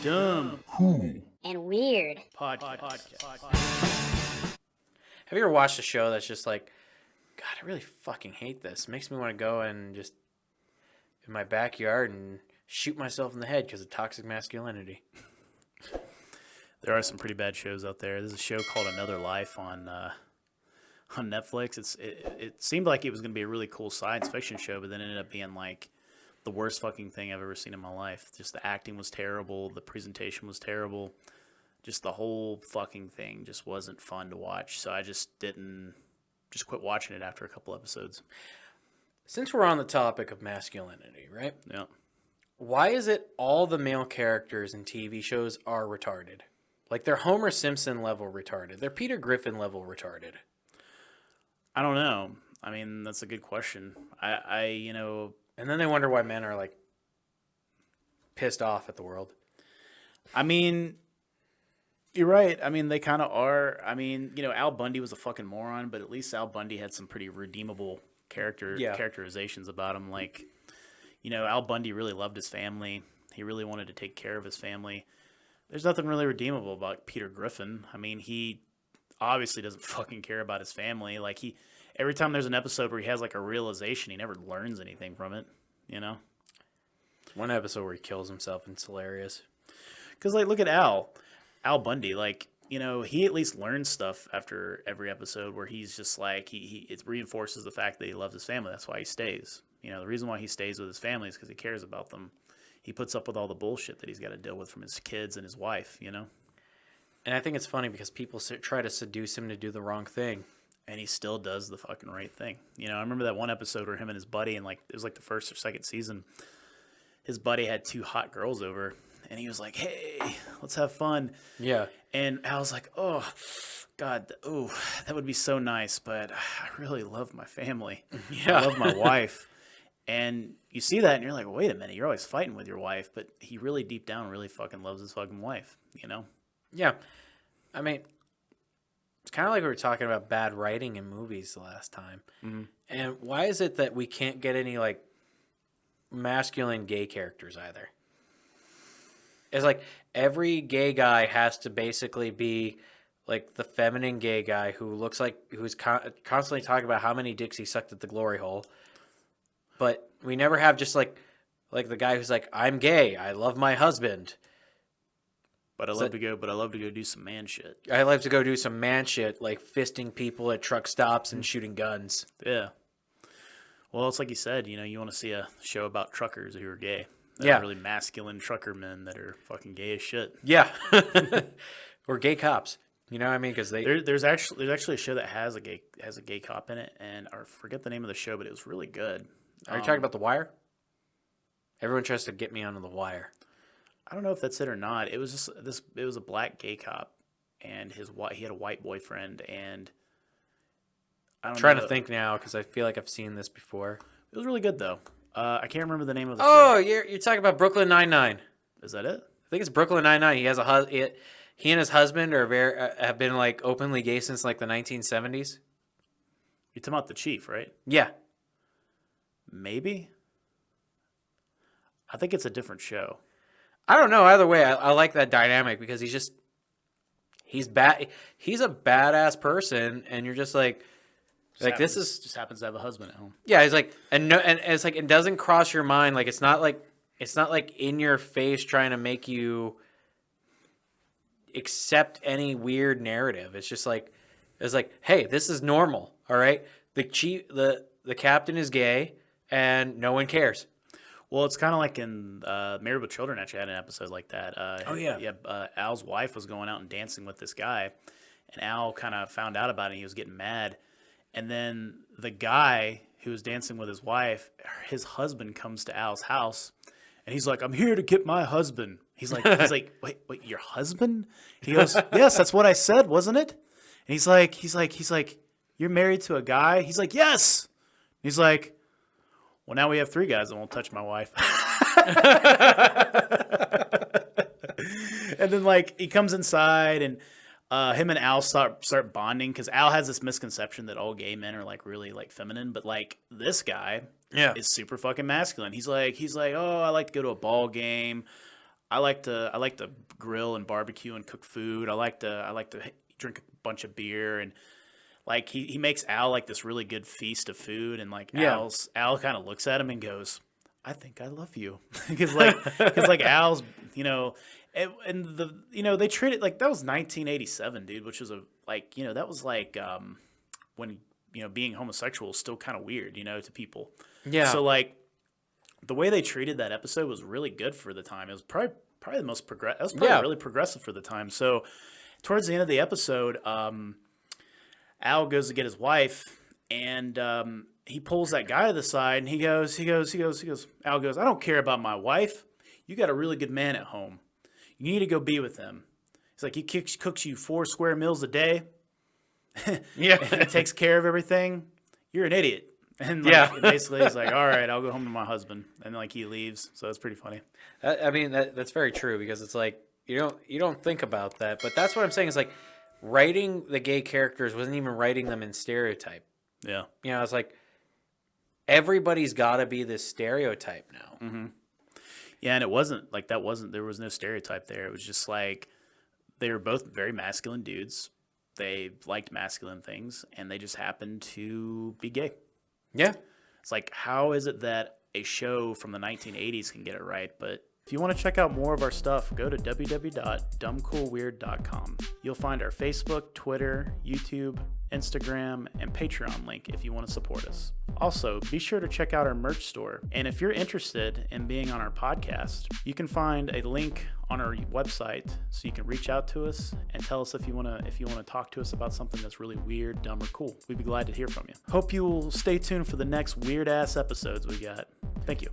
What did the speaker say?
Dumb. Cool. And weird. Podcast. Have you ever watched a show that's just like, God, I really fucking hate this. It makes me want to go and just in my backyard and shoot myself in the head because of toxic masculinity. There are some pretty bad shows out there. There's a show called Another Life on Netflix. It seemed like it was going to be a really cool science fiction show, but then it ended up being like the worst fucking thing I've ever seen in my life. Just the acting was terrible. The presentation was terrible. Just the whole fucking thing just wasn't fun to watch. So I just quit watching it after a couple episodes. Since we're on the topic of masculinity, right? Yeah. Why is it all the male characters in TV shows are retarded? Like they're Homer Simpson level retarded. They're Peter Griffin level retarded. I don't know. I mean, that's a good question. And then they wonder why men are like pissed off at the world. I mean, you're right. I mean, they kind of are. I mean, Al Bundy was a fucking moron, but at least Al Bundy had some pretty redeemable characterizations about him. Like, Al Bundy really loved his family. He really wanted to take care of his family. There's nothing really redeemable about Peter Griffin. I mean, he obviously doesn't fucking care about his family. Like, every time there's an episode where he has like a realization, he never learns anything from it, One episode where he kills himself and it's hilarious. Because, like, look at Al Bundy. Like, he at least learns stuff after every episode where he's just like, it reinforces the fact that he loves his family. That's why he stays. The reason why he stays with his family is because he cares about them. He puts up with all the bullshit that he's got to deal with from his kids and his wife, And I think it's funny because people try to seduce him to do the wrong thing. And he still does the fucking right thing. I remember that one episode where him and his buddy, and like it was like the first or second season, his buddy had two hot girls over, and he was like, "Hey, let's have fun." Yeah. And I was like, "Oh, God, that would be so nice, but I really love my family. Yeah. I love my wife." And you see that, and you're like, "Wait a minute, you're always fighting with your wife," but he really deep down really fucking loves his fucking wife, Yeah. I mean, it's kind of like we were talking about bad writing in movies the last time. Mm-hmm. And why is it that we can't get any, like, masculine gay characters either? It's like every gay guy has to basically be, like, the feminine gay guy who's constantly talking about how many dicks he sucked at the glory hole. But we never have just, like the guy who's like, I'm gay, I love my husband. But I love to go do some man shit. I like to go do some man shit, like fisting people at truck stops and shooting guns. Yeah. Well, it's like you said, you want to see a show about truckers who are gay. Yeah. Really masculine trucker men that are fucking gay as shit. Yeah. Or gay cops. You know what I mean? Because there's actually a show that has a gay cop in it, and I forget the name of the show, but it was really good. Are you talking about The Wire? Everyone tries to get me onto The Wire. I don't know if that's it or not. It was just it was a black gay cop, and he had a white boyfriend, and I don't know. Trying to think now because I feel like I've seen this before. It was really good though. I can't remember the name of the show. show. You're talking about Brooklyn Nine-Nine. Is that it? I think it's Brooklyn Nine-Nine. He and his husband have been like openly gay since like the 1970s. You're talking about the chief, right? Yeah. Maybe. I think it's a different show. I don't know. Either way, I like that dynamic because he's bad. He's a badass person, and you're just like Just happens to have a husband at home. Yeah, he's like, and it's like it doesn't cross your mind. Like it's not like in your face trying to make you accept any weird narrative. It's like, hey, this is normal. All right, the captain is gay, and no one cares. Well, it's kind of like in Married with Children actually had an episode like that. Al's wife was going out and dancing with this guy, and Al kind of found out about it and he was getting mad. And then the guy who was dancing with his wife, his husband comes to Al's house, and he's like, "I'm here to get my husband." He's like, wait, your husband? He goes, "Yes, that's what I said, wasn't it?" And he's like, "You're married to a guy?" He's like, "Yes." He's like, "Well, now we have three guys that won't touch my wife." And then, like, he comes inside, and him and Al start bonding because Al has this misconception that all gay men are like really like feminine, but like this guy is super fucking masculine. He's like, oh, I like to go to a ball game. I like to grill and barbecue and cook food. I like to drink a bunch of beer, and like he makes Al like this really good feast of food, and like Al kind of looks at him and goes, "I think I love you," because like Al's, you know, and they treated like that was 1987, dude, which was that was like when being homosexual is still kind of weird, to people. Yeah. So like the way they treated that episode was really good for the time. It was probably the most progressive. It was probably really progressive for the time. So towards the end of the episode, Al goes to get his wife, and he pulls that guy to the side, and he goes. Al goes, "I don't care about my wife. You got a really good man at home. You need to go be with him." He's like, "He cooks you 4 square meals a day. Yeah, and he takes care of everything. You're an idiot." And basically, he's like, "All right, I'll go home to my husband," and like he leaves. So it's pretty funny. I mean, that's very true, because it's like you don't think about that, but that's what I'm saying is like writing the gay characters wasn't even writing them in stereotype. Yeah, it's like everybody's got to be this stereotype now. Mm-hmm. Yeah, and it wasn't like that. There was no stereotype there. It was just like they were both very masculine dudes. They liked masculine things, and they just happened to be gay. Yeah. It's like, how is it that a show from the 1980s can get it right? But if you want to check out more of our stuff, go to www.dumbcoolweird.com. You'll find our Facebook, Twitter, YouTube, Instagram, and Patreon link if you want to support us. Also, be sure to check out our merch store. And if you're interested in being on our podcast, you can find a link on our website so you can reach out to us and tell us if you want to talk to us about something that's really weird, dumb, or cool. We'd be glad to hear from you. Hope you will stay tuned for the next weird ass episodes we got. Thank you.